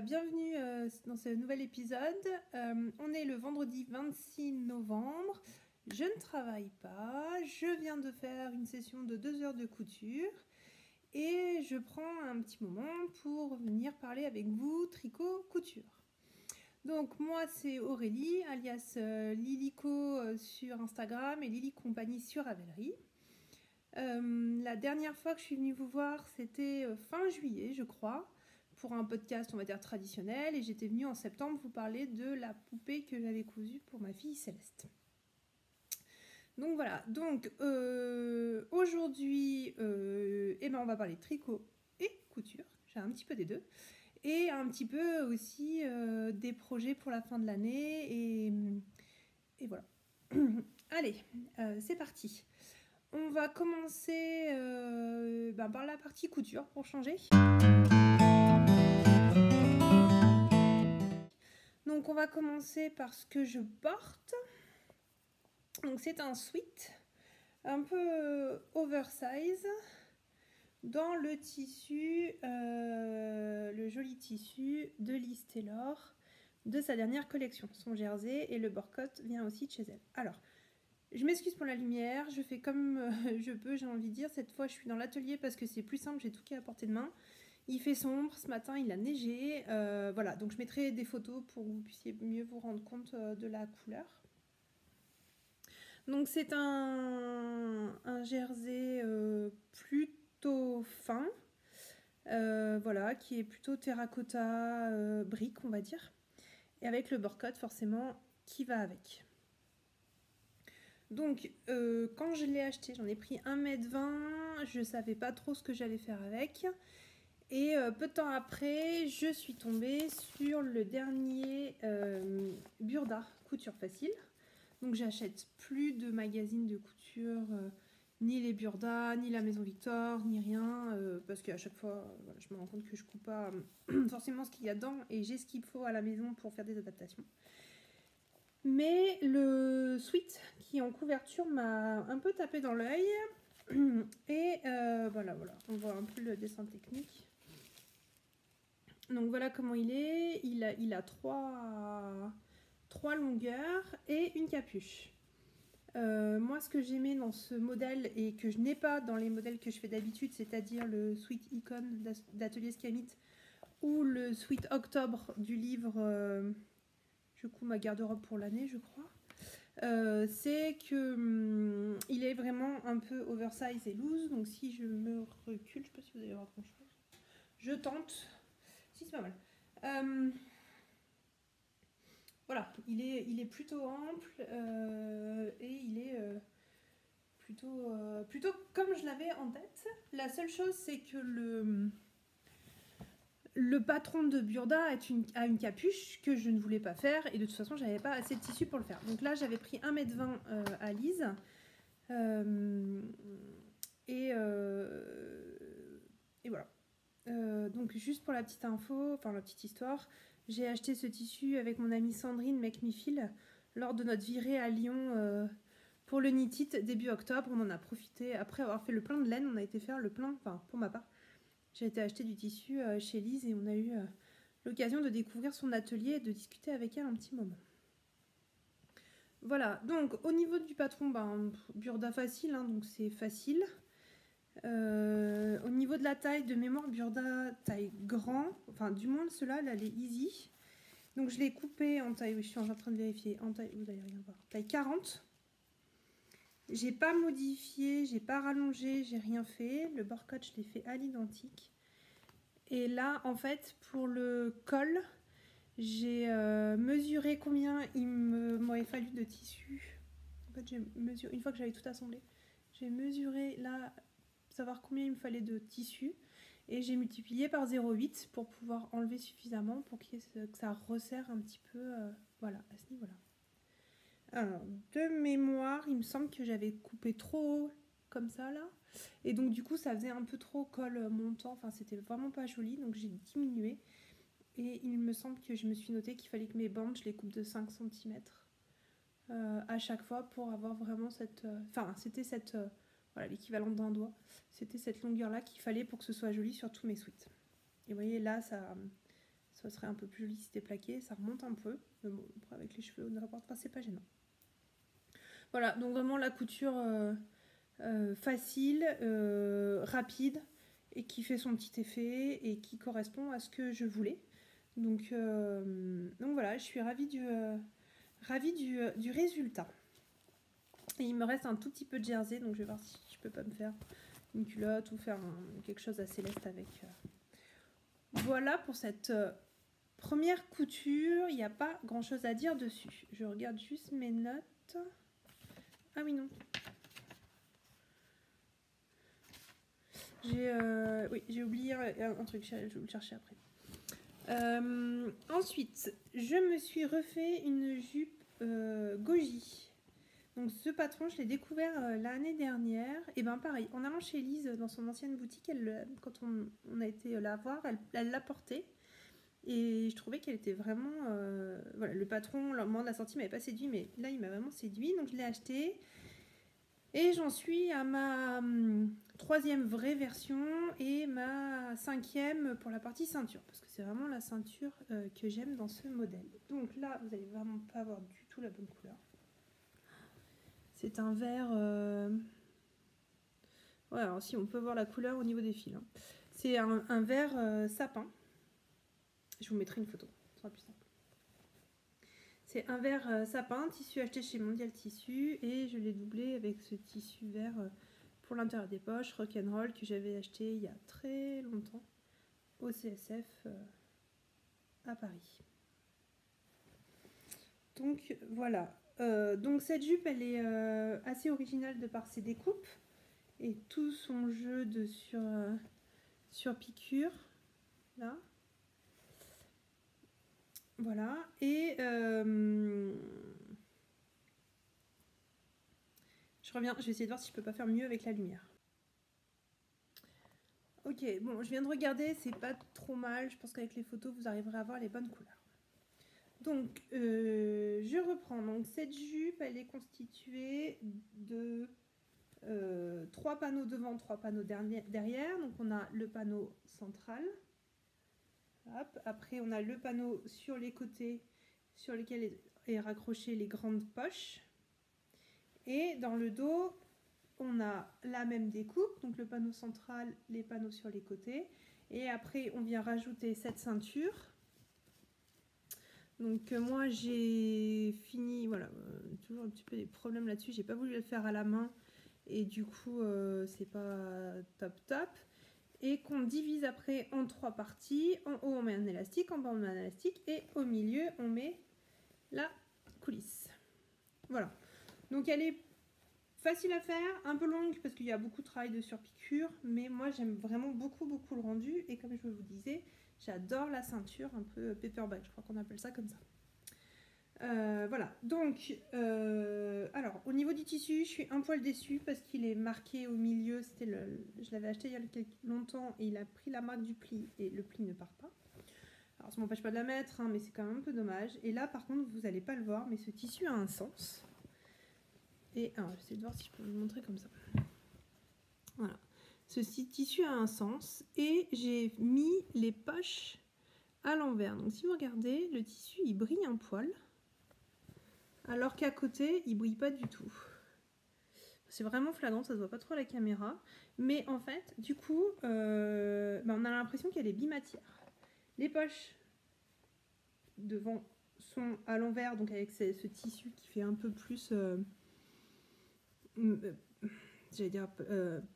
Bienvenue dans ce nouvel épisode. On est le vendredi 26 novembre. Je ne travaille pas. Je viens de faire une session de 2 heures de couture. Et je prends un petit moment pour venir parler avec vous tricot couture. Donc moi c'est Aurélie, alias Lilico sur Instagram et Lily Compagnie sur Ravelry. La dernière fois que je suis venue vous voir, c'était fin juillet, je crois, pour un podcast, on va dire, traditionnel. Et j'étais venue en septembre vous parler de la poupée que j'avais cousue pour ma fille Céleste. Donc voilà, donc aujourd'hui, on va parler tricot et couture. J'ai un petit peu des deux. Et un petit peu aussi des projets pour la fin de l'année. Et voilà. Allez, c'est parti. On va commencer par la partie couture pour changer. Donc on va commencer par ce que je porte. Donc c'est un sweat un peu oversize dans le tissu, le joli tissu de Liz Taylor de sa dernière collection, son jersey, et le bord-côte vient aussi de chez elle. Alors, je m'excuse pour la lumière, je fais comme je peux, j'ai envie de dire. Cette fois, je suis dans l'atelier parce que c'est plus simple, j'ai tout qui est à portée de main. Il fait sombre, ce matin, il a neigé. Voilà, donc je mettrai des photos pour que vous puissiez mieux vous rendre compte de la couleur. Donc c'est un jersey plutôt fin, voilà, qui est plutôt terracotta brique, on va dire. Et avec le bord-côte, forcément, qui va avec. Donc, quand je l'ai acheté, j'en ai pris 1,20 m, je savais pas trop ce que j'allais faire avec. Et peu de temps après, je suis tombée sur le dernier Burda Couture Facile. Donc, j'achète plus de magazines de couture, ni les Burda, ni la Maison Victor, ni rien, parce qu'à chaque fois, voilà, je me rends compte que je coupe pas forcément ce qu'il y a dedans, et j'ai ce qu'il faut à la maison pour faire des adaptations. Mais le sweat qui est en couverture m'a un peu tapé dans l'œil. Et voilà, on voit un peu le dessin technique. Donc voilà comment il est. Il a trois longueurs et une capuche. Moi, ce que j'aimais dans ce modèle et que je n'ai pas dans les modèles que je fais d'habitude, c'est-à-dire le Sweet Icon d'Atelier Scamit ou le Sweet Octobre du livre Je couds ma garde-robe pour l'année, je crois. C'est que il est vraiment un peu oversize et loose. Donc si je me recule, je sais pas si vous allez voir grand chose. Je tente. Si, c'est pas mal. Voilà, il est plutôt ample et il est plutôt comme je l'avais en tête. La seule chose, c'est que le patron de Burda a une capuche que je ne voulais pas faire, et de toute façon j'avais pas assez de tissu pour le faire. Donc là j'avais pris 1,20 m à Lise, et voilà. Donc juste pour la petite info, enfin la petite histoire, j'ai acheté ce tissu avec mon amie Sandrine Make Me Feel lors de notre virée à Lyon pour le Knit It début octobre. On en a profité après avoir fait le plein de laine. On a été faire le plein, enfin pour ma part, j'ai été acheter du tissu chez Lise et on a eu l'occasion de découvrir son atelier et de discuter avec elle un petit moment. Voilà, donc au niveau du patron, Burda facile, hein, donc c'est facile. Au niveau de la taille, de mémoire, Burda taille grand, enfin du moins cela, elle est easy. Donc je l'ai coupé en taille, oui, je suis en train de vérifier, en taille, vous allez rien voir, taille 40. J'ai pas modifié, j'ai pas rallongé, j'ai rien fait. Le bord-côte, je l'ai fait à l'identique. Et là, en fait, pour le col, j'ai mesuré combien il m'aurait fallu de tissu. En fait, j'ai mesuré, une fois que j'avais tout assemblé, j'ai mesuré là, savoir combien il me fallait de tissu. Et j'ai multiplié par 0,8 pour pouvoir enlever suffisamment pour que ça resserre un petit peu, voilà, à ce niveau-là. Alors, de mémoire, il me semble que j'avais coupé trop haut, comme ça, là. Et donc, du coup, ça faisait un peu trop col montant. Enfin, c'était vraiment pas joli, donc j'ai diminué. Et il me semble que je me suis noté qu'il fallait que mes bandes, je les coupe de 5 cm à chaque fois pour avoir vraiment cette... Enfin, c'était cette... voilà, l'équivalent d'un doigt. C'était cette longueur-là qu'il fallait pour que ce soit joli sur tous mes sweats. Et vous voyez, là, ça Ça serait un peu plus joli si c'était plaqué, ça remonte un peu. Mais bon, après avec les cheveux, on ne rapporte pas, c'est pas gênant. Voilà, donc vraiment la couture facile, rapide, et qui fait son petit effet, et qui correspond à ce que je voulais. Donc voilà, je suis ravie du résultat. Et il me reste un tout petit peu de jersey, donc je vais voir si je peux pas me faire une culotte ou faire quelque chose à céleste avec. Voilà pour cette première couture. Il n'y a pas grand chose à dire dessus. Je regarde juste mes notes. Ah oui, non. J'ai oublié un truc, je vais le chercher après. Ensuite, je me suis refait une jupe goji. Donc ce patron, je l'ai découvert l'année dernière. Et ben pareil, en allant chez Lise dans son ancienne boutique, quand on a été la voir, elle l'a portée. Et je trouvais qu'elle était vraiment... voilà, le patron, au moment de la sortie, m'avait pas séduit, mais là, il m'a vraiment séduit. Donc je l'ai acheté. Et j'en suis à ma troisième vraie version et ma cinquième pour la partie ceinture. Parce que c'est vraiment la ceinture que j'aime dans ce modèle. Donc là, vous n'allez vraiment pas avoir du tout la bonne couleur. C'est un vert... Ouais, alors si, on peut voir la couleur au niveau des fils. Hein. C'est un vert sapin. Je vous mettrai une photo, ce sera plus simple. C'est un vert sapin, tissu acheté chez Mondial Tissu, et je l'ai doublé avec ce tissu vert pour l'intérieur des poches, rock'n'roll, que j'avais acheté il y a très longtemps au CSF à Paris. Donc voilà. Donc cette jupe, elle est assez originale de par ses découpes et tout son jeu de sur piqûre, là. Voilà, et je reviens, je vais essayer de voir si je peux pas faire mieux avec la lumière. Ok, bon, je viens de regarder, c'est pas trop mal, je pense qu'avec les photos, vous arriverez à voir les bonnes couleurs. Donc, je reprends, donc cette jupe, elle est constituée de 3 panneaux devant, 3 panneaux derrière, donc on a le panneau central. Hop. Après, on a le panneau sur les côtés sur lesquels est raccroché les grandes poches. Et dans le dos, on a la même découpe, donc le panneau central, les panneaux sur les côtés. Et après, on vient rajouter cette ceinture. Donc moi, j'ai fini, voilà, toujours un petit peu des problèmes là-dessus. J'ai pas voulu le faire à la main et du coup, c'est pas top. Et qu'on divise après en 3 parties. En haut, on met un élastique, en bas, on met un élastique, et au milieu, on met la coulisse. Voilà. Donc, elle est facile à faire, un peu longue parce qu'il y a beaucoup de travail de surpiqûre, mais moi, j'aime vraiment beaucoup le rendu. Et comme je vous disais, j'adore la ceinture, un peu paperback, je crois qu'on appelle ça comme ça. Voilà, donc, alors, au niveau du tissu, je suis un poil déçue parce qu'il est marqué au milieu. Je l'avais acheté il y a longtemps et il a pris la marque du pli et le pli ne part pas. Alors, ça m'empêche pas de la mettre, hein, mais c'est quand même un peu dommage. Et là, par contre, vous n'allez pas le voir, mais ce tissu a un sens. Et alors, j'essaie de voir si je peux vous le montrer comme ça. Voilà, ce tissu a un sens et j'ai mis les poches à l'envers. Donc, si vous regardez, le tissu, il brille un poil. Alors qu'à côté, il brille pas du tout. C'est vraiment flagrant, ça se voit pas trop à la caméra. Mais en fait, du coup, on a l'impression qu'elle est bimatière. Les poches devant sont à l'envers, donc avec ce tissu qui fait un peu plus... j'allais dire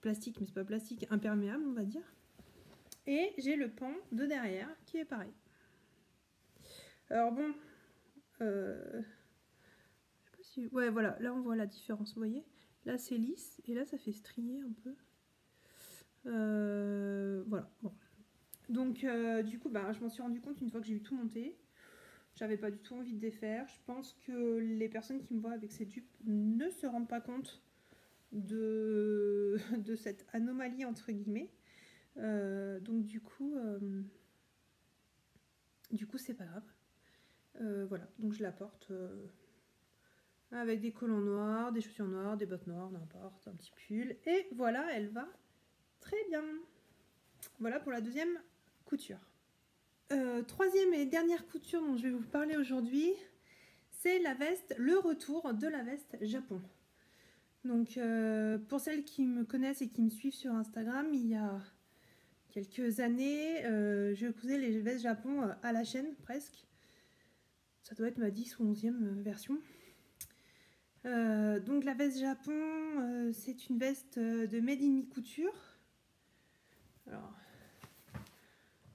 plastique, mais c'est pas plastique, imperméable, on va dire. Et j'ai le pan de derrière qui est pareil. Alors bon... ouais, voilà, là on voit la différence, vous voyez. Là c'est lisse et là ça fait strier un peu. Voilà, bon. Donc du coup, je m'en suis rendu compte une fois que j'ai eu tout monté. J'avais pas du tout envie de défaire. Je pense que les personnes qui me voient avec cette jupe ne se rendent pas compte de cette anomalie entre guillemets. Donc du coup c'est pas grave. Voilà, donc je la porte avec des collants noirs, des chaussures noires, des bottes noires, n'importe, un petit pull. Et voilà, elle va très bien. Voilà pour la deuxième couture. Troisième et dernière couture dont je vais vous parler aujourd'hui, c'est la veste, le retour de la veste Japon. Donc pour celles qui me connaissent et qui me suivent sur Instagram, il y a quelques années, je cousais les vestes Japon à la chaîne presque. Ça doit être ma 10 ou 11e version. Donc la veste Japon, c'est une veste de Made in Mi Couture. Alors,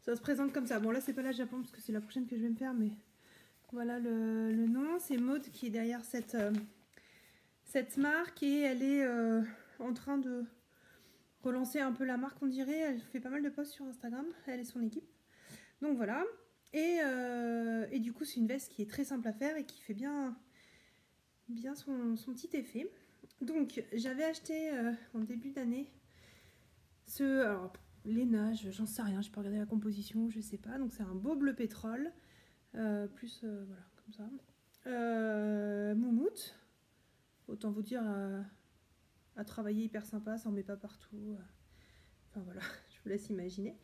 ça se présente comme ça. Bon là c'est pas la Japon parce que c'est la prochaine que je vais me faire, mais voilà le nom. C'est Maud qui est derrière cette marque et elle est en train de relancer un peu la marque, on dirait. Elle fait pas mal de posts sur Instagram, elle et son équipe. Donc voilà. Et du coup c'est une veste qui est très simple à faire et qui fait bien son petit effet. Donc j'avais acheté en début d'année alors Léna, j'en sais rien, j'ai pas regardé la composition, je sais pas. Donc c'est un beau bleu pétrole, plus voilà comme ça. Moumoute, autant vous dire à travailler hyper sympa, ça en met pas partout. Enfin voilà, je vous laisse imaginer.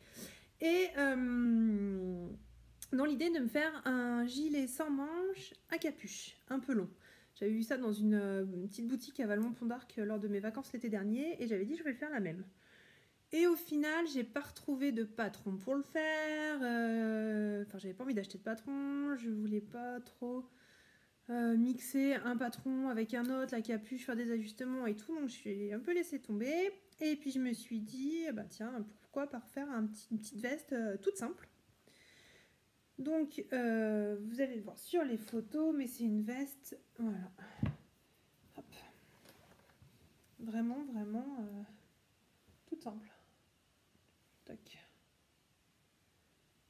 Et dans l'idée de me faire un gilet sans manches à capuche, un peu long. J'avais vu ça dans une petite boutique à Valmont-Pont-d'Arc lors de mes vacances l'été dernier et j'avais dit je vais le faire la même. Et au final, j'ai pas retrouvé de patron pour le faire. Enfin, j'avais pas envie d'acheter de patron. Je voulais pas trop mixer un patron avec un autre, la capuche, faire des ajustements et tout. Donc, je suis un peu laissé tomber. Et puis, je me suis dit, bah tiens, pourquoi pas refaire une petite veste toute simple. Donc, vous allez le voir sur les photos, mais c'est une veste, voilà. Hop. Vraiment, toute simple. Tac.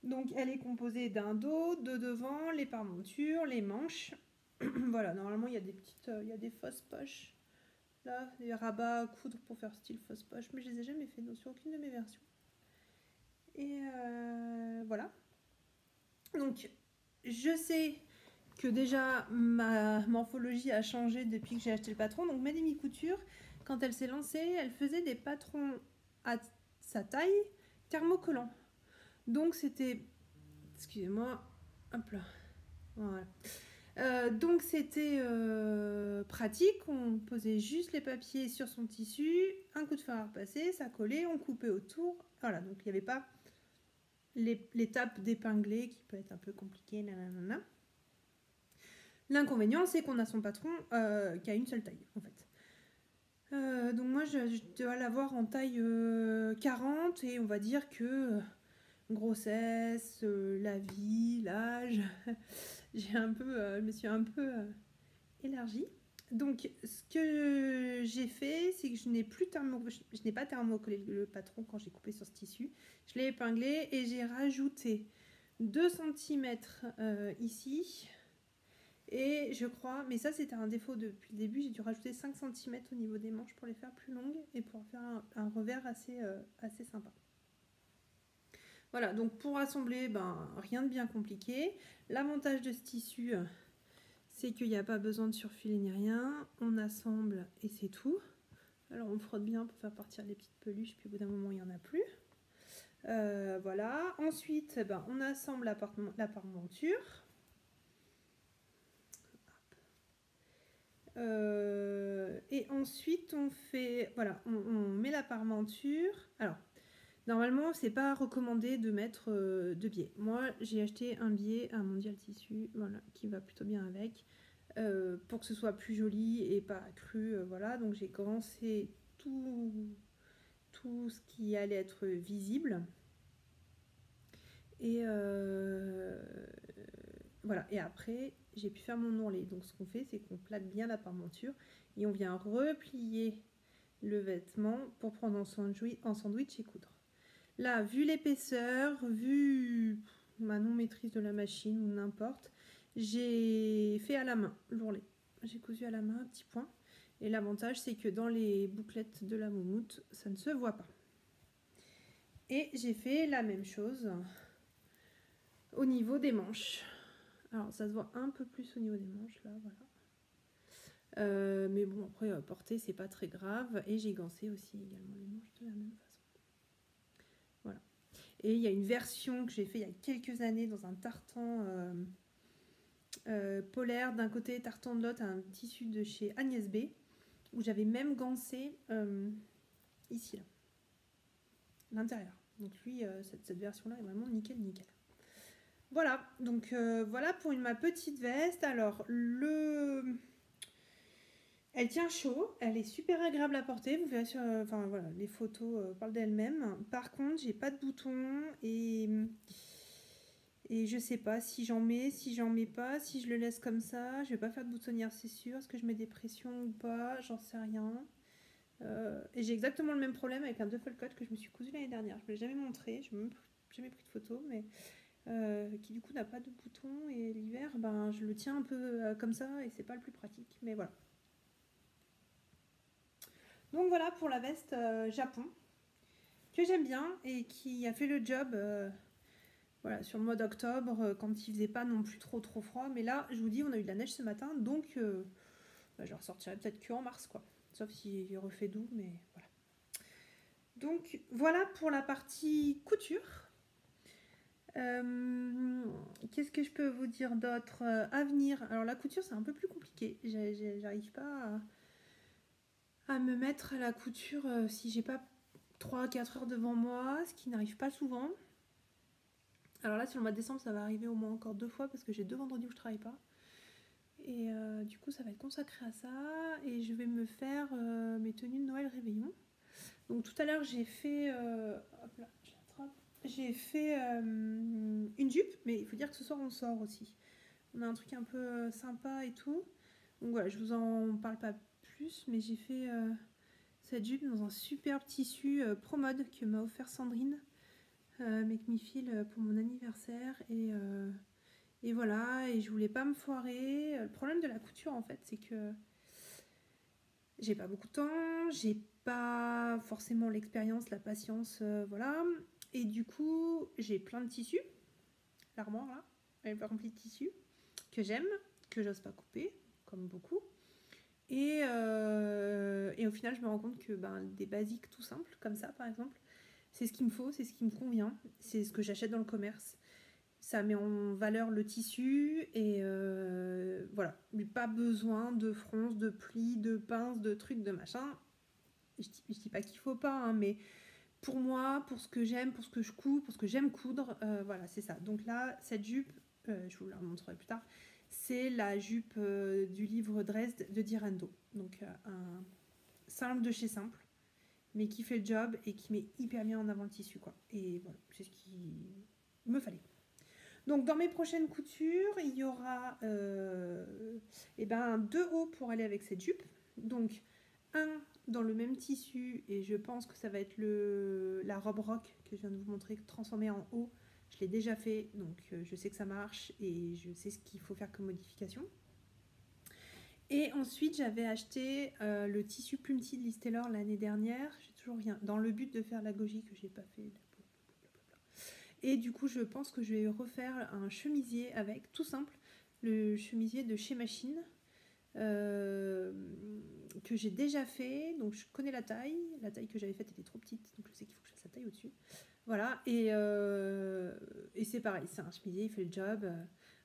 Donc elle est composée d'un dos, de devant, les pare-montures, les manches. Voilà, normalement il y a des petites, il y a des fausses poches. Là, des rabats à coudre pour faire style fausse poche, mais je les ai jamais fait sur aucune de mes versions. Et voilà. Donc je sais que déjà ma morphologie a changé depuis que j'ai acheté le patron. Donc Made in Mi Couture, quand elle s'est lancée, elle faisait des patrons à sa taille thermocollants. Donc c'était, excusez-moi, hop là, voilà. Donc c'était pratique, on posait juste les papiers sur son tissu, un coup de fer à repasser, ça collait, on coupait autour, voilà, donc il n'y avait pas l'étape d'épingler qui peut être un peu compliquée, nanana. L'inconvénient c'est qu'on a son patron qui a une seule taille en fait. Donc moi je dois l'avoir en taille 40 et on va dire que grossesse, la vie, l'âge, je me suis un peu élargie. Donc ce que j'ai fait, c'est que je n'ai pas thermocollé le patron quand j'ai coupé sur ce tissu. Je l'ai épinglé et j'ai rajouté 2 cm ici. Et je crois, mais ça c'était un défaut depuis le début, j'ai dû rajouter 5 cm au niveau des manches pour les faire plus longues et pour faire un revers assez sympa. Voilà, donc pour assembler, rien de bien compliqué. L'avantage de ce tissu, c'est qu'il n'y a pas besoin de surfiler ni rien. On assemble et c'est tout. Alors on frotte bien pour faire partir les petites peluches, puis au bout d'un moment il n'y en a plus. Voilà. Ensuite, on assemble la pare-monture. Et ensuite on fait, voilà, on met la pare-monture. Alors normalement, c'est pas recommandé de mettre de biais. Moi, j'ai acheté un biais, un Mondial Tissu, voilà, qui va plutôt bien avec, pour que ce soit plus joli et pas cru, voilà. Donc j'ai commencé tout ce qui allait être visible. Et voilà. Et après, j'ai pu faire mon ourlet. Donc ce qu'on fait, c'est qu'on plaque bien la pare-monture et on vient replier le vêtement pour prendre en sandwich et coudre. Là, vu l'épaisseur, vu ma non-maîtrise de la machine ou n'importe, j'ai fait à la main l'ourlet. J'ai cousu à la main un petit point. Et l'avantage, c'est que dans les bouclettes de la moumoute, ça ne se voit pas. Et j'ai fait la même chose au niveau des manches. Alors, ça se voit un peu plus au niveau des manches, là, voilà. Mais bon, après, porter, c'est pas très grave. Et j'ai gancé aussi également les manches de la même façon. Voilà. Et il y a une version que j'ai fait il y a quelques années dans un tartan polaire d'un côté, tartan de l'autre, un tissu de chez Agnès B, où j'avais même gancé ici, là, l'intérieur. Donc lui, cette version-là est vraiment nickel, nickel. Voilà, donc voilà pour ma petite veste. Alors, elle tient chaud, elle est super agréable à porter. Vous verrez sur, enfin voilà, les photos parlent d'elles-mêmes. Par contre, j'ai pas de boutons et je sais pas si j'en mets, si j'en mets pas, si je le laisse comme ça. Je vais pas faire de boutonnière, c'est sûr. Est-ce que je mets des pressions ou pas? J'en sais rien. Et j'ai exactement le même problème avec un duffel coat que je me suis cousu l'année dernière. Je ne l'ai jamais montré, je n'ai même jamais pris de photo, mais qui du coup n'a pas de bouton. Et l'hiver, ben, je le tiens un peu comme ça et c'est pas le plus pratique. Mais voilà. Donc voilà pour la veste Japon, que j'aime bien et qui a fait le job voilà, sur le mois d'octobre, quand il faisait pas non plus trop froid. Mais là, je vous dis, on a eu de la neige ce matin, donc je ressortirai peut-être qu'en mars, quoi. Sauf s'il refait doux, mais voilà. Donc voilà pour la partie couture. Qu'est-ce que je peux vous dire d'autre à venir? Alors la couture c'est un peu plus compliqué. J'arrive pas à me mettre à la couture si j'ai pas 3-4 heures devant moi, ce qui n'arrive pas souvent. Alors là sur le mois de décembre ça va arriver au moins encore 2 fois parce que j'ai 2 vendredis où je travaille pas. Et du coup ça va être consacré à ça. Et je vais me faire mes tenues de Noël réveillon. Donc tout à l'heure j'ai fait hop là, je l'attrape. J'ai fait une jupe, mais il faut dire que ce soir on sort aussi. On a un truc un peu sympa et tout. Donc voilà, je vous en parle pas plus, mais j'ai fait cette jupe dans un superbe tissu Promode que m'a offert Sandrine, Make Me Feel, pour mon anniversaire. Et voilà, et je voulais pas me foirer. Le problème de la couture en fait, c'est que j'ai pas beaucoup de temps, j'ai pas forcément l'expérience, la patience, voilà. Et du coup, j'ai plein de tissus. L'armoire là, elle est remplie de tissus que j'aime, que j'ose pas couper, comme beaucoup. Et au final, je me rends compte que des basiques tout simples, comme ça par exemple, c'est ce qu'il me faut, c'est ce qui me convient, c'est ce que j'achète dans le commerce. Ça met en valeur le tissu et voilà, pas besoin de fronces, de plis, de pinces, de trucs, de machin. Je dis pas qu'il faut pas, hein, mais pour moi, pour ce que j'aime, pour ce que je couds, pour ce que j'aime coudre, voilà, c'est ça. Donc là, cette jupe, je vous la montrerai plus tard, c'est la jupe du livre Dresde de Dirando. Donc un simple de chez simple, mais qui fait le job et qui met hyper bien en avant le tissu, quoi. Et voilà, c'est ce qu'il me fallait. Donc dans mes prochaines coutures, il y aura 2 hauts pour aller avec cette jupe. Donc un dans le même tissu, et je pense que ça va être la robe rock que je viens de vous montrer, transformée en haut. Je l'ai déjà fait, donc je sais que ça marche et je sais ce qu'il faut faire comme modification. Et ensuite, j'avais acheté le tissu Plumty de Liz Taylor l'année dernière. J'ai toujours rien, dans le but de faire la goji que j'ai pas fait. Et du coup, je pense que je vais refaire un chemisier avec, tout simple, le chemisier de chez Machine, que j'ai déjà fait. Donc je connais la taille que j'avais faite était trop petite, donc je sais qu'il faut que je fasse la taille au-dessus. Voilà, et c'est pareil, c'est un chemisier, il fait le job.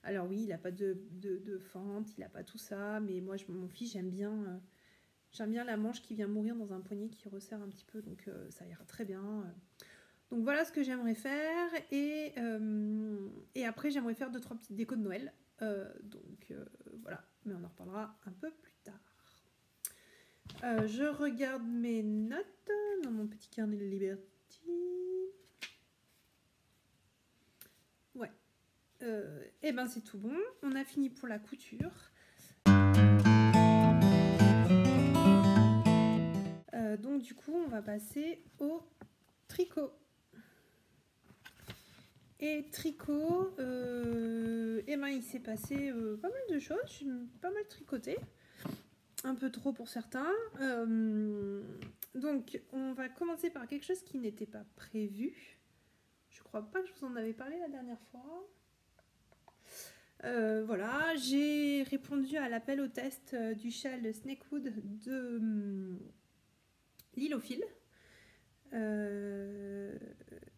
Alors oui, il n'a pas de fente, il n'a pas tout ça, mais moi, mon fils, j'aime bien la manche qui vient mourir dans un poignet qui resserre un petit peu, donc ça ira très bien. Donc voilà ce que j'aimerais faire, et après j'aimerais faire 2-3 petites décos de Noël, donc voilà, mais on en reparlera un peu plus tard. Je regarde mes notes dans mon petit carnet de Liberty. Ouais, et ben c'est tout bon, on a fini pour la couture. Donc du coup on va passer au tricot. Et tricot, il s'est passé pas mal de choses, j'ai pas mal tricoté, un peu trop pour certains. Donc on va commencer par quelque chose qui n'était pas prévu. Je crois pas que je vous en avais parlé la dernière fois. Voilà, j'ai répondu à l'appel au test du châle Snakewood de Lille au fil.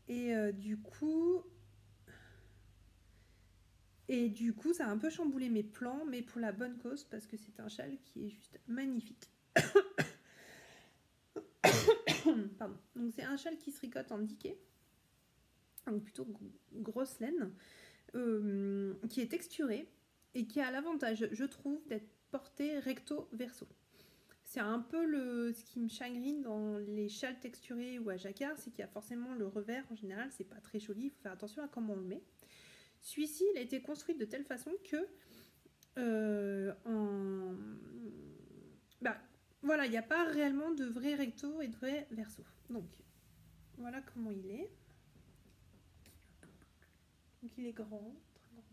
Et du coup, ça a un peu chamboulé mes plans, mais pour la bonne cause, parce que c'est un châle qui est juste magnifique. Pardon. Donc c'est un châle qui se tricote en diquet, donc plutôt grosse laine, qui est texturé et qui a l'avantage, je trouve, d'être porté recto verso. C'est un peu ce qui me chagrine dans les châles texturés ou à jacquard, c'est qu'il y a forcément le revers. En général, c'est pas très joli, il faut faire attention à comment on le met. Celui-ci, il a été construit de telle façon que voilà, il n'y a pas réellement de vrai recto et de vrai verso. Donc, voilà comment il est. Donc, il est grand, très grand.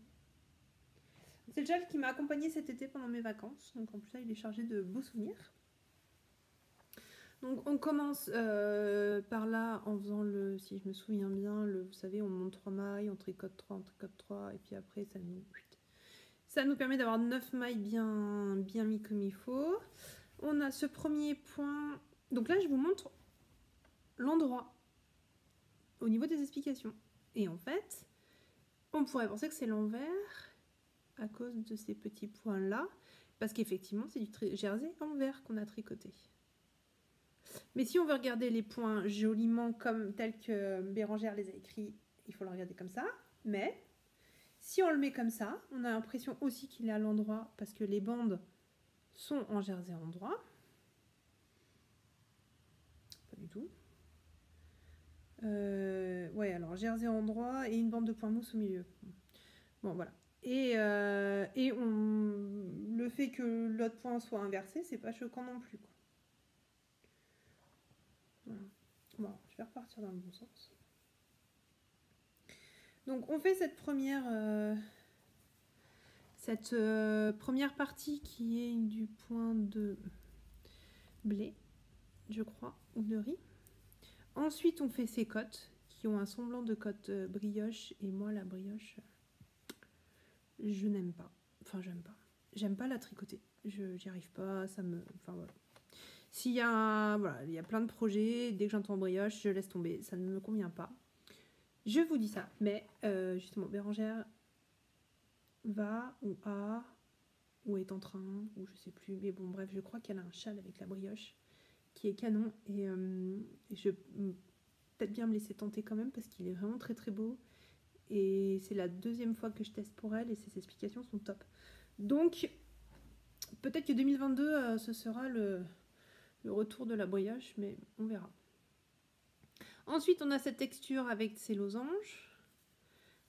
C'est le châle qui m'a accompagné cet été pendant mes vacances. Donc, en plus, là, il est chargé de beaux souvenirs. Donc, on commence par là en faisant si je me souviens bien, vous savez, on monte 3 mailles, on tricote 3, et puis après, ça nous permet d'avoir 9 mailles bien mis comme il faut. On a ce premier point. Donc là, je vous montre l'endroit au niveau des explications. Et en fait, on pourrait penser que c'est l'envers à cause de ces petits points-là, parce qu'effectivement, c'est du jersey envers qu'on a tricoté. Mais si on veut regarder les points joliment tels que Bérangère les a écrits, il faut le regarder comme ça. Mais si on le met comme ça, on a l'impression aussi qu'il est à l'endroit parce que les bandes sont en jersey endroit. Pas du tout. Ouais, alors jersey endroit et une bande de points mousse au milieu. Bon, voilà. Et le fait que l'autre point soit inversé, c'est pas choquant non plus, quoi. Voilà. Bon, je vais repartir dans le bon sens. Donc on fait cette première partie qui est du point de blé, je crois, ou de riz. Ensuite on fait ces côtes qui ont un semblant de côte brioche, et moi la brioche, je n'aime pas. Enfin, j'aime pas la tricoter. J'y arrive pas, ça me... Enfin voilà. S'il y a... Voilà, il y a plein de projets, dès que j'entends brioche, je laisse tomber, ça ne me convient pas. Je vous dis ça, mais justement, Bérangère va ou a ou est en train, ou je sais plus, mais bon, bref, je crois qu'elle a un châle avec la brioche qui est canon, et je peut-être bien me laisser tenter quand même parce qu'il est vraiment très très beau, et c'est la deuxième fois que je teste pour elle et ses explications sont top. Donc peut-être que 2022 ce sera le retour de la brioche, mais on verra. Ensuite on a cette texture avec ses losanges.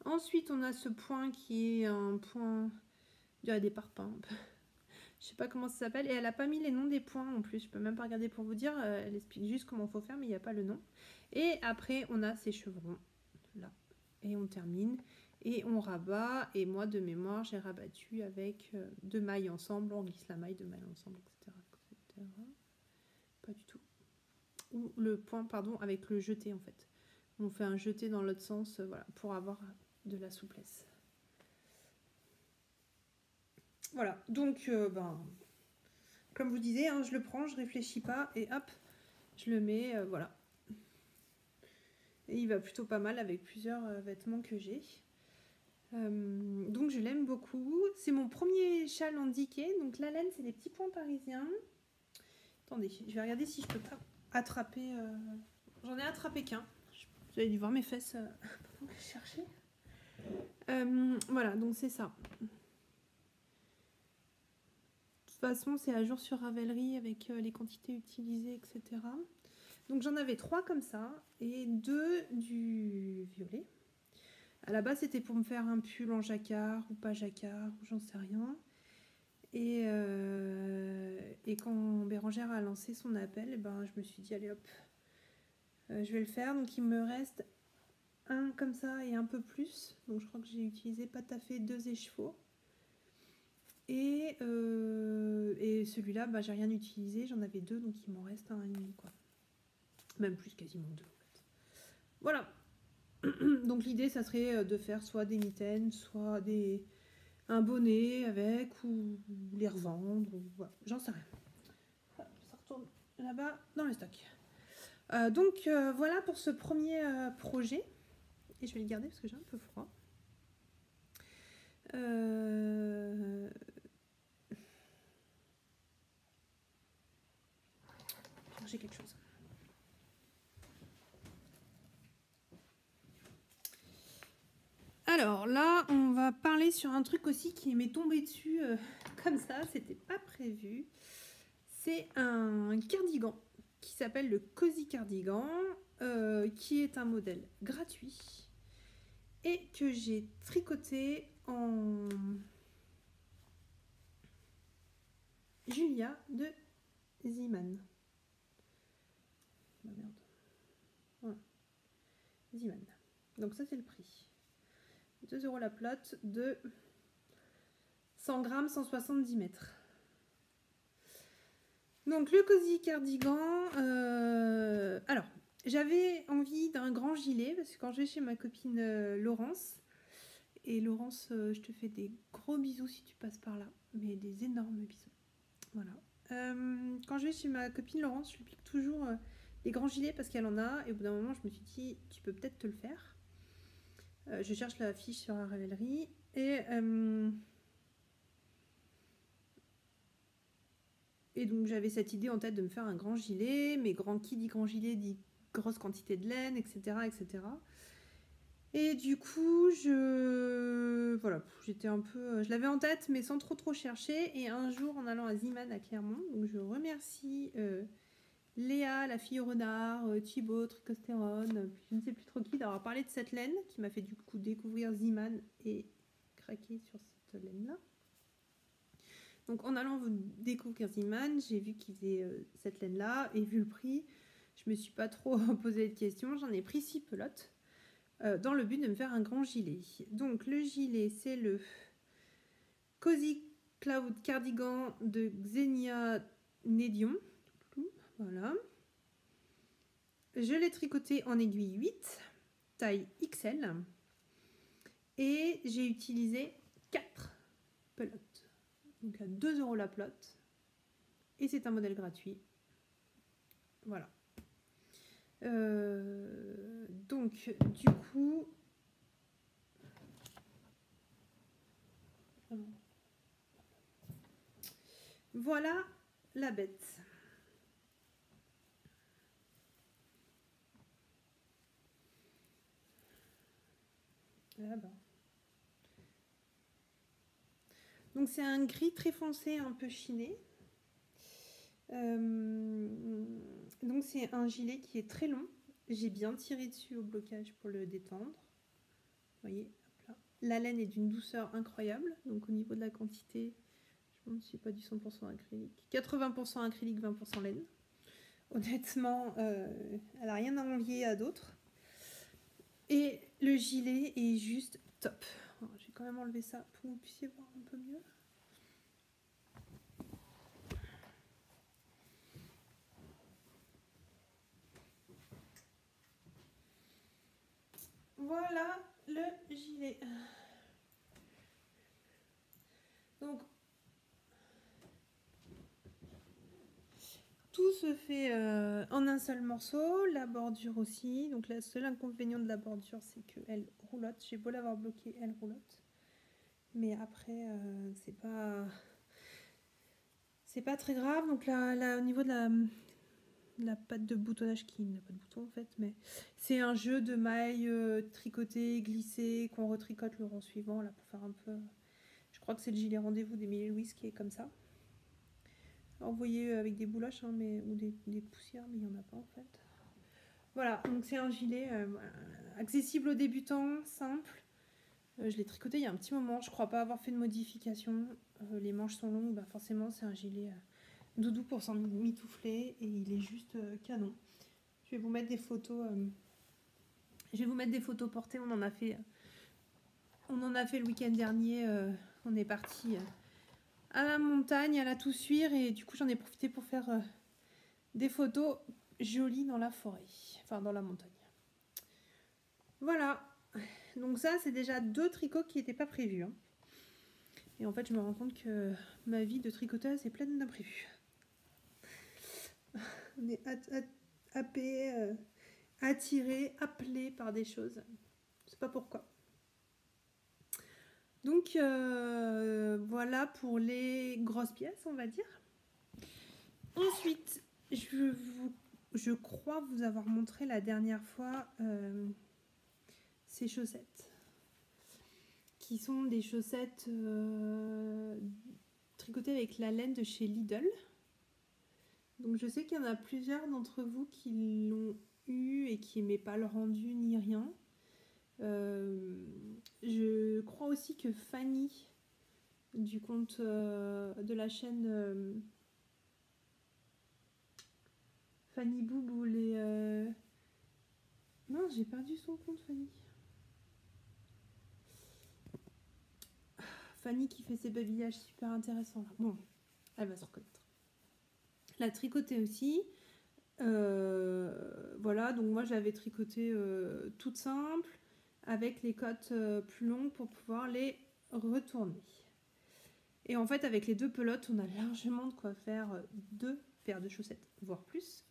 Ensuite on a ce point qui est un point, je dirais des parpaings, je sais pas comment ça s'appelle, et elle a pas mis les noms des points en plus, je peux même pas regarder pour vous dire, elle explique juste comment il faut faire mais il n'y a pas le nom. Et après on a ces chevrons là, et on termine et on rabat, et moi de mémoire j'ai rabattu avec 2 mailles ensemble, on glisse la maille, 2 mailles ensemble, etc., etc. Pas du tout. Ou le point, pardon, avec le jeté en fait. On fait un jeté dans l'autre sens, voilà, pour avoir de la souplesse. Voilà, donc comme vous disiez, hein, je le prends, je réfléchis pas, et hop, je le mets, voilà. Et il va plutôt pas mal avec plusieurs vêtements que j'ai. Donc je l'aime beaucoup. C'est mon premier châle en diquet, donc la laine c'est des petits points parisiens. Attendez, je vais regarder si je peux pas attraper. J'en ai attrapé qu'un. Vous avez dû voir mes fesses pendant que je cherchais. Voilà, donc c'est ça. De toute façon, c'est à jour sur Ravelry avec les quantités utilisées, etc. Donc j'en avais 3 comme ça et 2 du violet. À la base, c'était pour me faire un pull en jacquard ou pas jacquard, ou j'en sais rien. Et quand Bérangère a lancé son appel, je me suis dit, allez hop, je vais le faire. Donc il me reste un comme ça et un peu plus. Donc je crois que j'ai utilisé pas tout à fait 2 écheveaux. Et celui-là, j'ai rien utilisé, j'en avais 2, donc il m'en reste un et demi, quoi. Même plus, quasiment 2 en fait. Voilà. Donc l'idée, ça serait de faire soit des mitaines, soit un bonnet avec, ou les revendre, ou voilà, j'en sais rien. Ça retourne là-bas dans le stock. Donc voilà pour ce premier projet. et je vais le garder parce que j'ai un peu froid. J'ai quelque chose. Alors là, on va parler sur un truc aussi qui m'est tombé dessus comme ça, c'était pas prévu. C'est un cardigan qui s'appelle le Cozy Cardigan, qui est un modèle gratuit et que j'ai tricoté en Julia de Ziman. Oh merde. Voilà. Ziman. Donc ça c'est le prix. 2 € la plotte de 100 grammes, 170 mètres. Donc le Cozy Cardigan, alors j'avais envie d'un grand gilet parce que quand je vais chez ma copine Laurence, et Laurence, je te fais des gros bisous si tu passes par là, mais des énormes bisous. Voilà. Quand je vais chez ma copine Laurence, je lui pique toujours des grands gilets parce qu'elle en a, et au bout d'un moment je me suis dit tu peux peut-être te le faire. Je cherche la fiche sur la Ravelry et donc j'avais cette idée en tête de me faire un grand gilet, mais qui dit grand gilet dit grosse quantité de laine, etc. etc. Et du coup, voilà, j'étais un peu, je l'avais en tête, mais sans trop chercher. Et un jour, en allant à Ziman à Clermont, donc je remercie Léa, la fille au renard, Thibaut, Tricostérone, je ne sais plus trop qui, d'avoir parlé de cette laine qui m'a fait du coup découvrir Ziman et craquer sur cette laine-là. Donc en allant découvrir Ziman, j'ai vu qu'ils faisaient cette laine-là et vu le prix, je me suis pas trop posé de questions. J'en ai pris 6 pelotes dans le but de me faire un grand gilet. Donc le gilet, c'est le Cozy Cloud Cardigan de Xenia Nedion. Voilà. Je l'ai tricoté en aiguille 8, taille XL. Et j'ai utilisé 4 pelotes. Donc à 2 € la pelote. Et c'est un modèle gratuit. Voilà. Donc du coup... Voilà la bête. Là-bas. Donc c'est un gris très foncé, un peu chiné. Donc c'est un gilet qui est très long. J'ai bien tiré dessus au blocage pour le détendre. Vous voyez, hop là. La laine est d'une douceur incroyable. Donc au niveau de la quantité, je ne suis pas du 100% acrylique. 80% acrylique, 20% laine. Honnêtement, elle n'a rien à envier à d'autres. Et le gilet est juste top. Alors, je vais quand même enlever ça pour que vous puissiez voir un peu mieux. Voilà le gilet. Donc, tout se fait en un seul morceau. La bordure aussi. Donc, le seul inconvénient de la bordure, c'est qu'elle roulotte. J'ai beau l'avoir bloquée, elle roulotte. Mais après, c'est pas très grave. Donc, là, au niveau de la patte de boutonnage qui n'a pas de bouton en fait, mais c'est un jeu de mailles tricotées, glissées, qu'on retricote le rang suivant là pour faire un peu. Je crois que c'est le gilet rendez-vous d'Emilie Louise qui est comme ça. Alors, vous voyez avec des bouloches hein, ou des poussières, mais il n'y en a pas en fait. Voilà, donc c'est un gilet accessible aux débutants, simple. Je l'ai tricoté il y a un petit moment, je crois pas avoir fait de modification. Les manches sont longues, bah forcément c'est un gilet doudou pour s'en mitoufler et il est juste canon. Je vais vous mettre des photos. Portées. On en a fait le week-end dernier. On est parti à la montagne, à la Toussuire et du coup j'en ai profité pour faire des photos jolies dans la forêt, enfin dans la montagne. Voilà. Donc ça c'est déjà 2 tricots qui n'étaient pas prévus. Hein. Et en fait je me rends compte que ma vie de tricoteuse est pleine d'imprévus. On est happé, attiré, appelé par des choses. C'est pas pourquoi. Donc voilà pour les grosses pièces, on va dire. Ensuite, je crois vous avoir montré la dernière fois ces chaussettes, qui sont des chaussettes tricotées avec la laine de chez Lidl. Donc je sais qu'il y en a plusieurs d'entre vous qui l'ont eu et qui n'aimaient pas le rendu ni rien. Je crois aussi que Fanny, du compte de la chaîne Fanny Boob ou les... Non, j'ai perdu son compte, Fanny. Fanny qui fait ses babillages super intéressants. Bon, elle va se reconnaître. La tricoter aussi. Voilà, donc moi je l'avais tricoté toute simple, avec les côtes plus longues pour pouvoir les retourner. Et en fait, avec les deux pelotes, on a largement de quoi faire 2 paires de chaussettes, voire plus.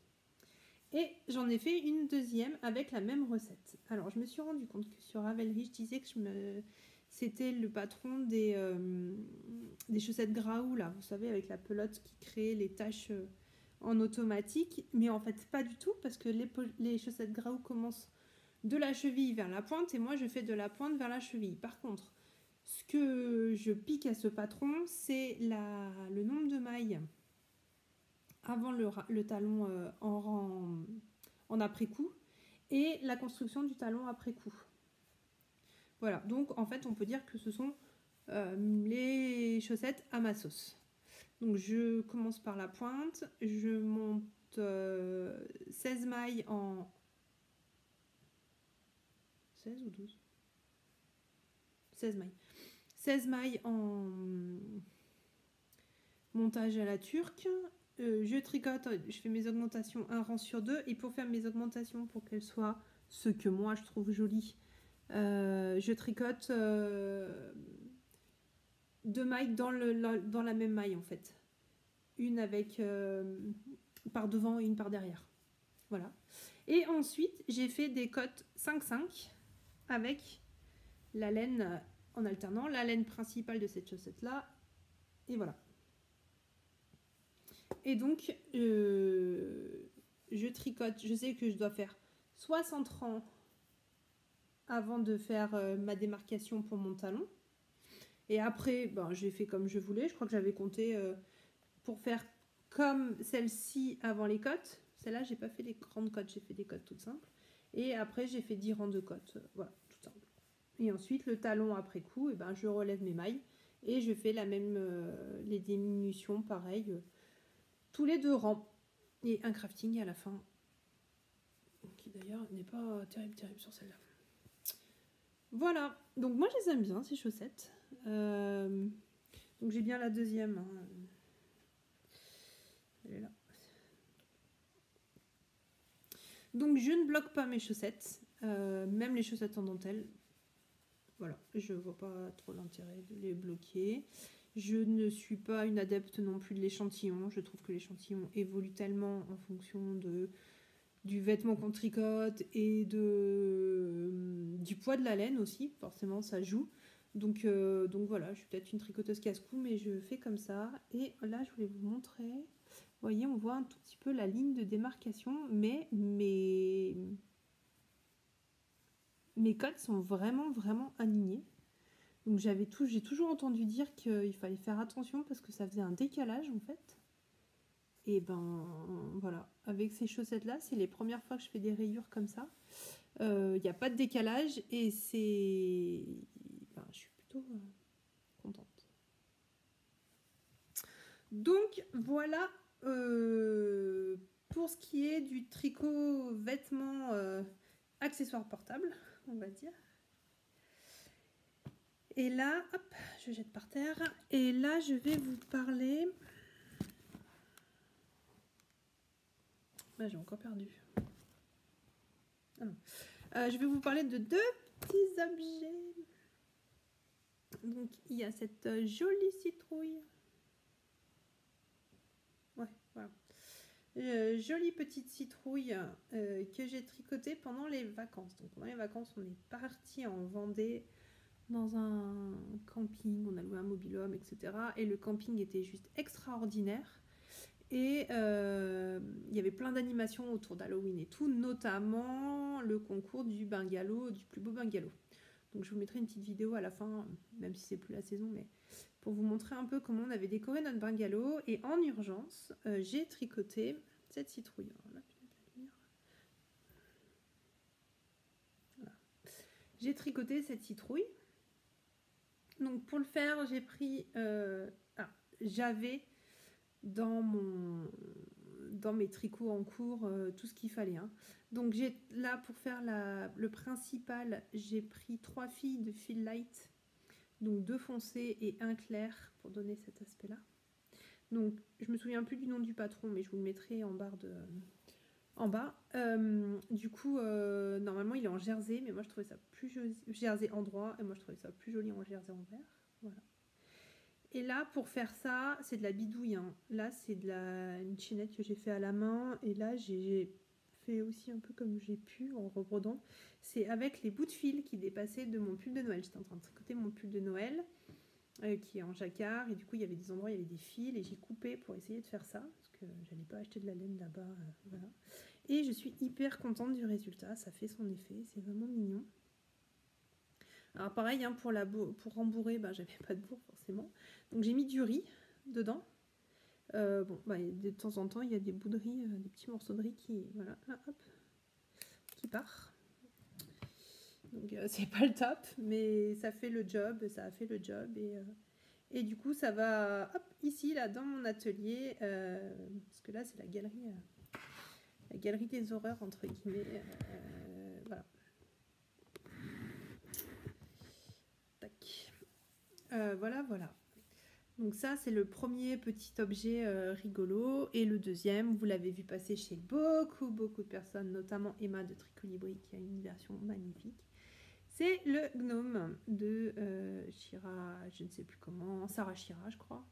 Et j'en ai fait une deuxième avec la même recette. Alors, je me suis rendu compte que sur Ravelry, je disais que c'était le patron des chaussettes Graou, là, vous savez, avec la pelote qui crée les taches en automatique. Mais en fait, pas du tout, parce que les chaussettes Graou commencent de la cheville vers la pointe, et moi, je fais de la pointe vers la cheville. Par contre, ce que je pique à ce patron, c'est le nombre de mailles avant le talon en après-coup et la construction du talon après-coup. Voilà, donc en fait on peut dire que ce sont les chaussettes à ma sauce. Donc je commence par la pointe, je monte 16 mailles en... 16 ou 12 16 mailles. 16 mailles en montage à la turque. Je tricote, je fais mes augmentations un rang sur 2, et pour faire mes augmentations pour qu'elles soient ce que moi je trouve joli, je tricote 2 mailles dans la même maille en fait, une avec par devant et une par derrière, voilà. Et ensuite j'ai fait des cottes 5-5 avec la laine en alternant la laine principale de cette chaussette là, et voilà. Et donc, je tricote. Je sais que je dois faire 60 rangs avant de faire ma démarcation pour mon talon. Et après, ben, j'ai fait comme je voulais. Je crois que j'avais compté pour faire comme celle-ci avant les cotes. Celle-là, j'ai pas fait des grandes cotes, j'ai fait des cotes toutes simples. Et après, j'ai fait 10 rangs de cotes. Voilà, tout simple. Et ensuite, le talon après coup, et ben, je relève mes mailles et je fais la même, les diminutions, pareil. Tous les 2 rangs et un crafting à la fin, qui d'ailleurs n'est pas terrible sur celle-là. Voilà, donc moi je les aime bien ces chaussettes. Donc j'ai bien la deuxième, hein. Elle est là. Donc je ne bloque pas mes chaussettes, même les chaussettes en dentelle. Voilà, je vois pas trop l'intérêt de les bloquer. Je ne suis pas une adepte non plus de l'échantillon. Je trouve que l'échantillon évolue tellement en fonction du vêtement qu'on tricote et du poids de la laine aussi. Forcément, ça joue. Donc voilà, je suis peut-être une tricoteuse casse-cou, mais je fais comme ça. Et là, je voulais vous montrer. Vous voyez, on voit un tout petit peu la ligne de démarcation, mais mes codes sont vraiment alignés. Donc j'ai toujours entendu dire qu'il fallait faire attention parce que ça faisait un décalage en fait. Et ben voilà, avec ces chaussettes là, c'est les premières fois que je fais des rayures comme ça. Il n'y a pas de décalage et c'est... Ben, je suis plutôt contente. Donc voilà pour ce qui est du tricot vêtements accessoires portables, on va dire. Et là, hop, je jette par terre. Et là, je vais vous parler... j'ai encore perdu. Ah non. Je vais vous parler de 2 petits objets. Donc, il y a cette jolie citrouille. Ouais, voilà. jolie petite citrouille que j'ai tricotée pendant les vacances. Donc pendant les vacances, on est parti en Vendée dans un camping, on a loué un mobil-home, etc. Et le camping était juste extraordinaire. Et il y avait plein d'animations autour d'Halloween et tout, notamment le concours du bungalow, du plus beau bungalow. Donc je vous mettrai une petite vidéo à la fin, même si c'est plus la saison, mais pour vous montrer un peu comment on avait décoré notre bungalow. Et en urgence, j'ai tricoté cette citrouille. Alors là, voilà. J'ai tricoté cette citrouille. Donc pour le faire, j'ai pris... j'avais dans mes tricots en cours tout ce qu'il fallait. Hein. Donc là, pour faire le principal, j'ai pris 3 filles de fil light. Donc 2 foncés et 1 clair pour donner cet aspect-là. Donc je me souviens plus du nom du patron, mais je vous le mettrai en barre en bas. Du coup, normalement il est en jersey, mais moi je trouvais ça plus joli, jersey endroit, et moi je trouvais ça plus joli en jersey en vert. Voilà. Et là, pour faire ça, c'est de la bidouille. Hein. Là, c'est une chaînette que j'ai fait à la main, et là j'ai fait aussi un peu comme j'ai pu en rebrodant. C'est avec les bouts de fil qui dépassaient de mon pull de Noël. J'étais en train de tricoter mon pull de Noël. Qui est en jacquard, et du coup il y avait des endroits, il y avait des fils, et j'ai coupé pour essayer de faire ça, parce que j'allais pas acheter de la laine là-bas, voilà. Et je suis hyper contente du résultat, ça fait son effet, c'est vraiment mignon. Alors pareil, hein, pour rembourrer, j'avais pas de bourre forcément, donc j'ai mis du riz dedans. De temps en temps il y a des bouts de riz, des petits morceaux de riz qui, voilà, là, hop, qui part. Donc c'est pas le top, mais ça fait le job, ça a fait le job, et du coup, ça va ici, là, dans mon atelier, parce que là, c'est la galerie des horreurs, entre guillemets. Voilà. Tac. Voilà. Donc ça, c'est le premier petit objet rigolo. Et le deuxième, vous l'avez vu passer chez beaucoup de personnes, notamment Emma de Tricolibri, qui a une version magnifique. C'est le gnome de Shira, je ne sais plus comment, Sarah Shira, je crois.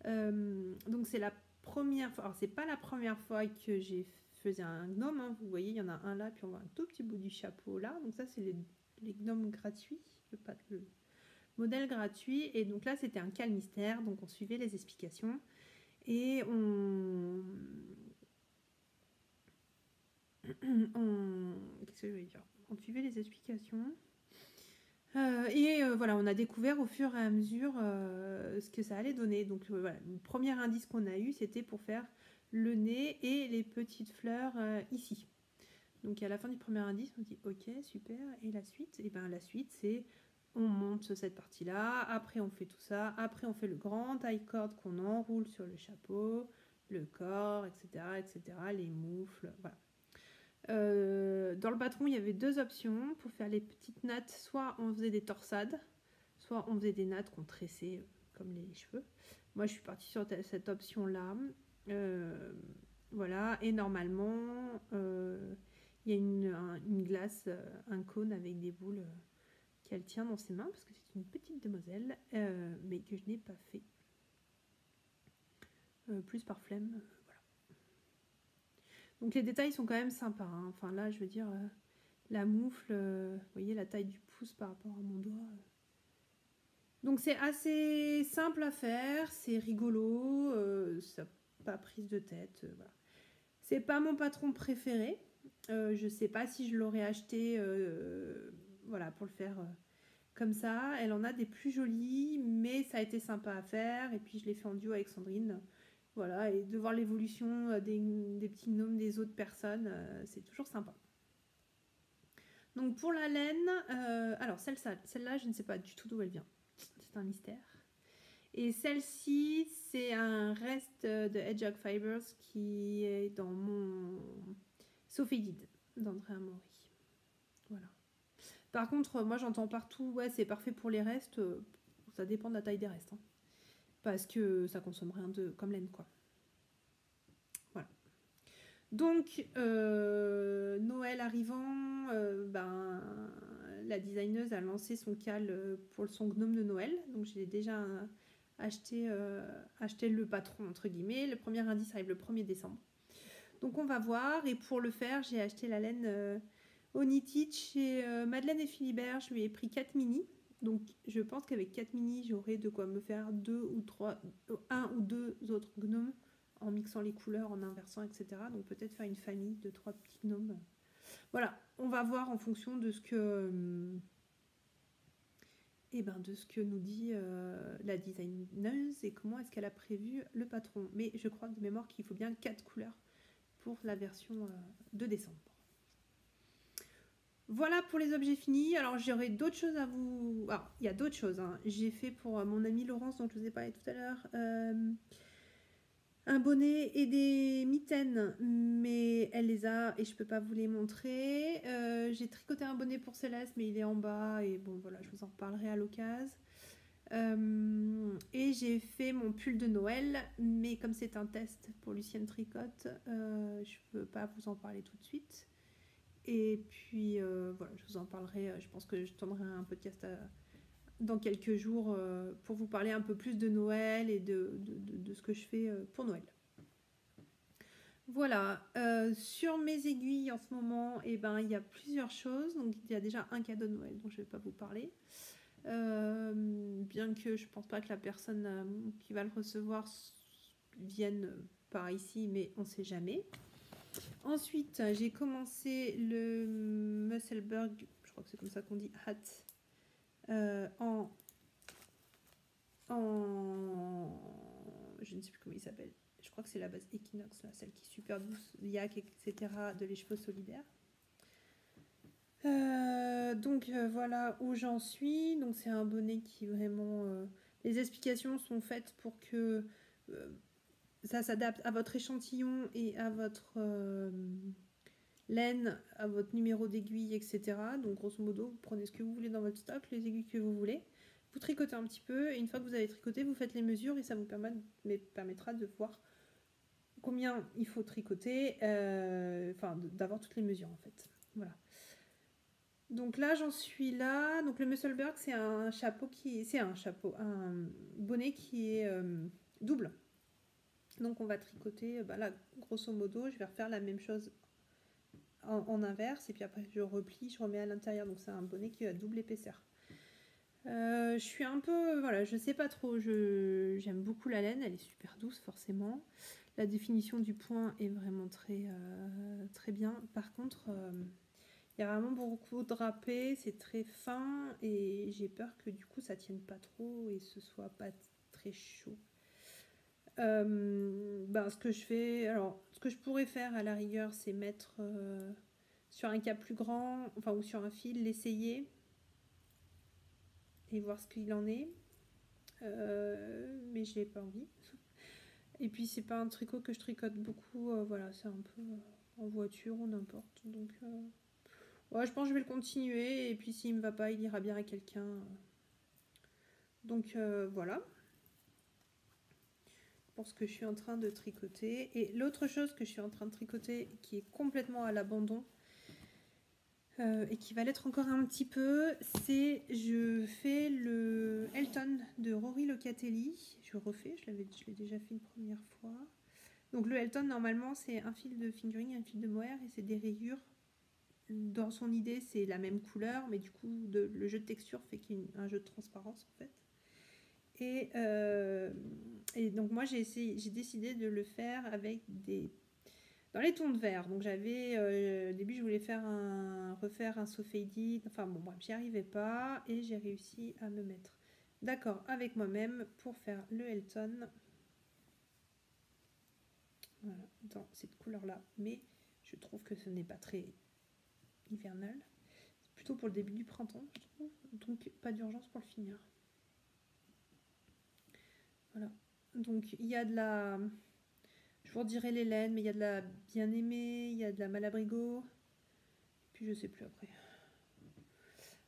Donc c'est la première fois, alors c'est pas la première fois que j'ai faisais un gnome, hein. Vous voyez, il y en a un là, puis on voit un tout petit bout du chapeau là. Donc ça, c'est les gnomes gratuits, le modèle gratuit. Et donc là, c'était un calmystère, donc on suivait les explications. Et qu'est-ce que je vais dire ? On suivait les explications. Voilà, on a découvert au fur et à mesure ce que ça allait donner. Donc voilà, le premier indice qu'on a eu, c'était pour faire le nez et les petites fleurs ici. Donc à la fin du premier indice, on dit ok, super. Et la suite, la suite, c'est on monte cette partie-là, après on fait tout ça, après on fait le grand taille corde qu'on enroule sur le chapeau, le corps, etc., les moufles, voilà. Dans le patron, il y avait 2 options pour faire les petites nattes. Soit on faisait des torsades, soit on faisait des nattes qu'on tressait comme les cheveux. Moi, je suis partie sur cette option-là. Voilà. Et normalement, il y a une glace, un cône avec des boules qu'elle tient dans ses mains, parce que c'est une petite demoiselle, mais que je n'ai pas fait. Plus par flemme. Donc les détails sont quand même sympas. Hein. Enfin là, je veux dire, la moufle, vous voyez la taille du pouce par rapport à mon doigt. Donc c'est assez simple à faire, c'est rigolo, ça n'a pas prise de tête. Voilà. C'est pas mon patron préféré. Je sais pas si je l'aurais acheté voilà, pour le faire comme ça. Elle en a des plus jolis, mais ça a été sympa à faire. Et puis je l'ai fait en duo avec Sandrine. Voilà, et de voir l'évolution des petits gnomes des autres personnes, c'est toujours sympa. Donc pour la laine, alors celle-là, je ne sais pas du tout d'où elle vient. C'est un mystère. Et celle-ci, c'est un reste de Hedgehog Fibers qui est dans mon Sophie d'Andrea Mori. Voilà. Par contre, moi j'entends partout, ouais, c'est parfait pour les restes. Ça dépend de la taille des restes. Hein. Parce que ça consomme rien comme laine, quoi. Voilà. Donc, Noël arrivant, la designeuse a lancé son cal pour son gnome de Noël. Donc, j'ai déjà acheté le patron, entre guillemets. Le premier indice arrive le 1er décembre. Donc on va voir, et pour le faire, j'ai acheté la laine Onitich chez Madeleine et Philibert. Je lui ai pris 4 mini. Donc je pense qu'avec 4 mini, j'aurai de quoi me faire 2 ou 3, 1 ou 2 autres gnomes en mixant les couleurs, en inversant, etc. Donc peut-être faire une famille de 3 petits gnomes. Voilà, on va voir en fonction de ce que, de ce que nous dit la designeuse et comment est-ce qu'elle a prévu le patron. Mais je crois de mémoire qu'il faut bien 4 couleurs pour la version de décembre. Voilà pour les objets finis. Alors j'aurai d'autres choses à vous... Alors il y a d'autres choses. Hein. J'ai fait pour mon amie Laurence, dont je vous ai parlé tout à l'heure, un bonnet et des mitaines, mais elle les a et je peux pas vous les montrer. J'ai tricoté un bonnet pour Céleste, mais il est en bas et bon voilà, je vous en reparlerai à l'occasion. Et j'ai fait mon pull de Noël, mais comme c'est un test pour Lucienne Tricotte, je peux pas vous en parler tout de suite. Et puis voilà, je vous en parlerai. Je pense que je tournerai un podcast dans quelques jours pour vous parler un peu plus de Noël et de ce que je fais pour Noël. Voilà, sur mes aiguilles en ce moment, il y a plusieurs choses. Donc il y a déjà un cadeau de Noël dont je ne vais pas vous parler. Bien que je pense pas que la personne qui va le recevoir vienne par ici, mais on ne sait jamais. Ensuite, j'ai commencé le Musselburgh, je crois que c'est comme ça qu'on dit, hat, je ne sais plus comment il s'appelle. Je crois que c'est la base Equinox, là, celle qui est super douce, yak, etc., de les cheveux solidaires. Voilà où j'en suis. Donc c'est un bonnet qui vraiment... les explications sont faites pour que ça s'adapte à votre échantillon et à votre laine, à votre numéro d'aiguille, etc. Donc grosso modo, vous prenez ce que vous voulez dans votre stock, les aiguilles que vous voulez. Vous tricotez un petit peu et une fois que vous avez tricoté, vous faites les mesures et ça vous permettra de voir combien il faut tricoter, d'avoir toutes les mesures en fait. Voilà. Donc là, j'en suis là. Donc le Musselburgh, c'est un bonnet qui est double. Donc on va tricoter, là, grosso modo, je vais refaire la même chose en inverse. Et puis après, je replie, je remets à l'intérieur. Donc c'est un bonnet qui a double épaisseur. Je suis un peu, voilà, je sais pas trop. J'aime beaucoup la laine, elle est super douce forcément. La définition du point est vraiment très bien. Par contre... il y a vraiment beaucoup de drapé, c'est très fin et j'ai peur que du coup ça tienne pas trop et ce soit pas très chaud. Ce que je fais, alors ce que je pourrais faire à la rigueur, c'est mettre sur un cap plus grand, ou sur un fil, l'essayer et voir ce qu'il en est. Mais j'ai pas envie. Et puis c'est pas un tricot que je tricote beaucoup, voilà, c'est un peu en voiture ou n'importe. Donc ouais, je pense que je vais le continuer et puis s'il me va pas, il ira bien à quelqu'un. Donc voilà pour ce que je suis en train de tricoter. Et l'autre chose que je suis en train de tricoter qui est complètement à l'abandon et qui va l'être encore un petit peu, c'est je fais le Elton de Rory Locatelli. Je l'ai déjà fait une première fois. Donc le Elton, normalement, c'est un fil de fingering, un fil de mohair et c'est des rayures. Dans son idée, c'est la même couleur, mais du coup, le jeu de texture fait qu'il y a un jeu de transparence en fait. Et donc moi, j'ai décidé de le faire avec dans les tons de vert. Donc j'avais, au début, je voulais refaire un So Faded. Enfin bon, bref, j'y arrivais pas et j'ai réussi à me mettre d'accord avec moi-même pour faire le Elton. Voilà, dans cette couleur-là. Mais je trouve que ce n'est pas très hivernal. C'est plutôt pour le début du printemps, je trouve. Donc pas d'urgence pour le finir. Voilà. Donc il y a de la... Je vous redirai les laines, mais il y a de la bien-aimée, il y a de la Malabrigo. Puis je sais plus après.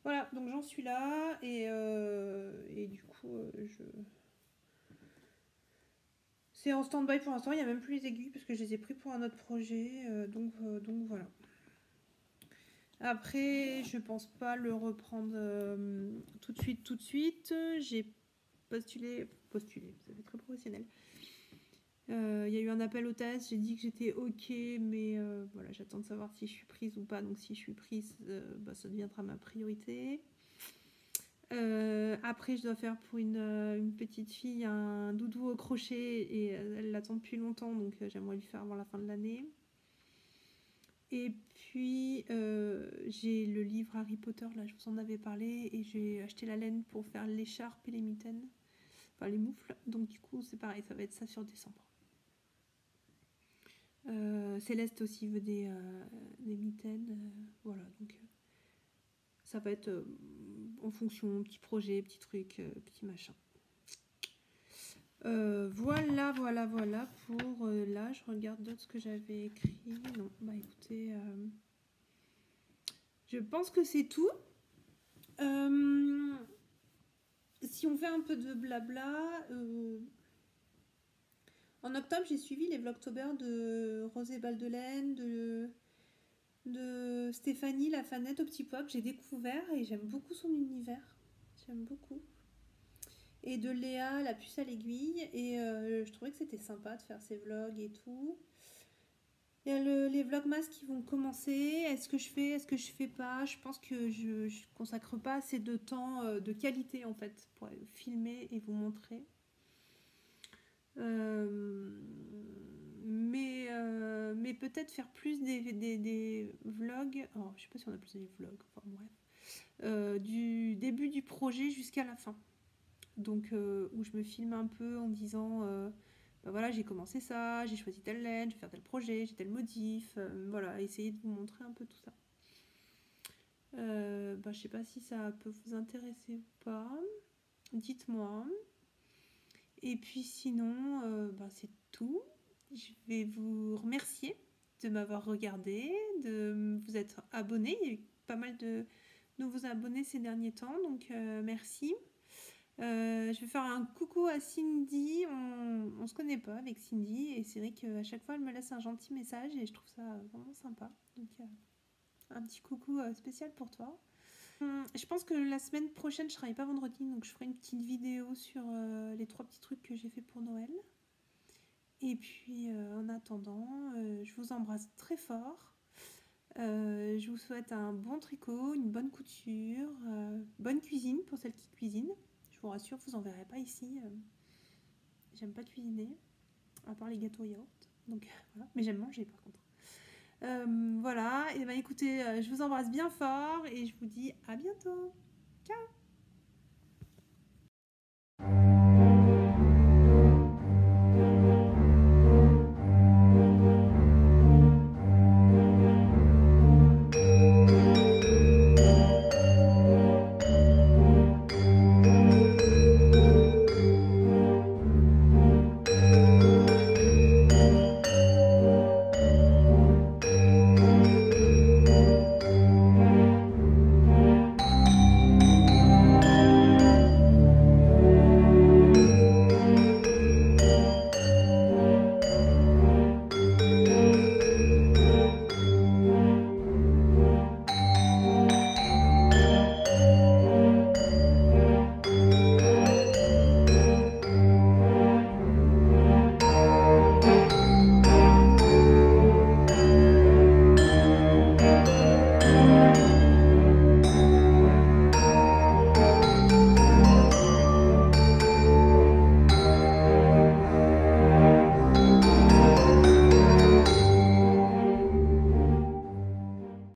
Voilà, donc j'en suis là. Et du coup, c'est en stand-by pour l'instant. Il n'y a même plus les aiguilles parce que je les ai pris pour un autre projet. Donc voilà. Après, je pense pas le reprendre tout de suite. J'ai postulé, vous savez, très professionnel. Il y a eu un appel hôtesse, j'ai dit que j'étais ok, mais voilà, j'attends de savoir si je suis prise ou pas. Donc si je suis prise, ça deviendra ma priorité. Après, je dois faire pour une petite fille un doudou au crochet et elle l'attend depuis longtemps, donc j'aimerais lui faire avant la fin de l'année. Et puis, j'ai le livre Harry Potter, là, je vous en avais parlé, et j'ai acheté la laine pour faire l'écharpe et les mitaines, enfin les moufles. Donc du coup, c'est pareil, ça va être ça sur décembre. Céleste aussi veut des mitaines, voilà, donc ça va être en fonction, petit projet, petit truc, petit machin. Voilà pour là. Je regarde d'autres ce que j'avais écrit. Non, bah écoutez, je pense que c'est tout. Si on fait un peu de blabla, en octobre, j'ai suivi les Vlogtober de Rosé Baldelaine, de Stéphanie La Fanette au petit pois que j'ai découvert et j'aime beaucoup son univers. J'aime beaucoup. Et de Léa La puce à l'aiguille. Et je trouvais que c'était sympa de faire ses vlogs et tout. Il y a les vlogmas qui vont commencer. Est-ce que je fais, est-ce que je fais pas? Je pense que je consacre pas assez de temps de qualité en fait pour filmer et vous montrer. Mais peut-être faire plus des vlogs. Oh, je sais pas si on a plus des vlogs, enfin bref. Du début du projet jusqu'à la fin. Donc où je me filme un peu en disant bah voilà, j'ai commencé ça, j'ai choisi telle laine, je vais faire tel projet, j'ai tel modif, voilà, essayer de vous montrer un peu tout ça. Je sais pas si ça peut vous intéresser ou pas, dites-moi. Et puis sinon, c'est tout. Je vais vous remercier de m'avoir regardé, de vous être abonné. Il y a eu pas mal de nouveaux abonnés ces derniers temps, donc merci. Je vais faire un coucou à Cindy. On se connaît pas avec Cindy et c'est vrai qu'à chaque fois elle me laisse un gentil message et je trouve ça vraiment sympa. Donc un petit coucou spécial pour toi. Je pense que la semaine prochaine je travaille pas vendredi, donc je ferai une petite vidéo sur les 3 petits trucs que j'ai fait pour Noël. Et puis en attendant, je vous embrasse très fort. Je vous souhaite un bon tricot, une bonne couture, bonne cuisine pour celles qui cuisinent. Je vous rassure, vous en verrez pas ici. J'aime pas cuisiner, à part les gâteaux yaourt. Donc voilà, mais j'aime manger par contre. Voilà, et écoutez, je vous embrasse bien fort et je vous dis à bientôt. Ciao!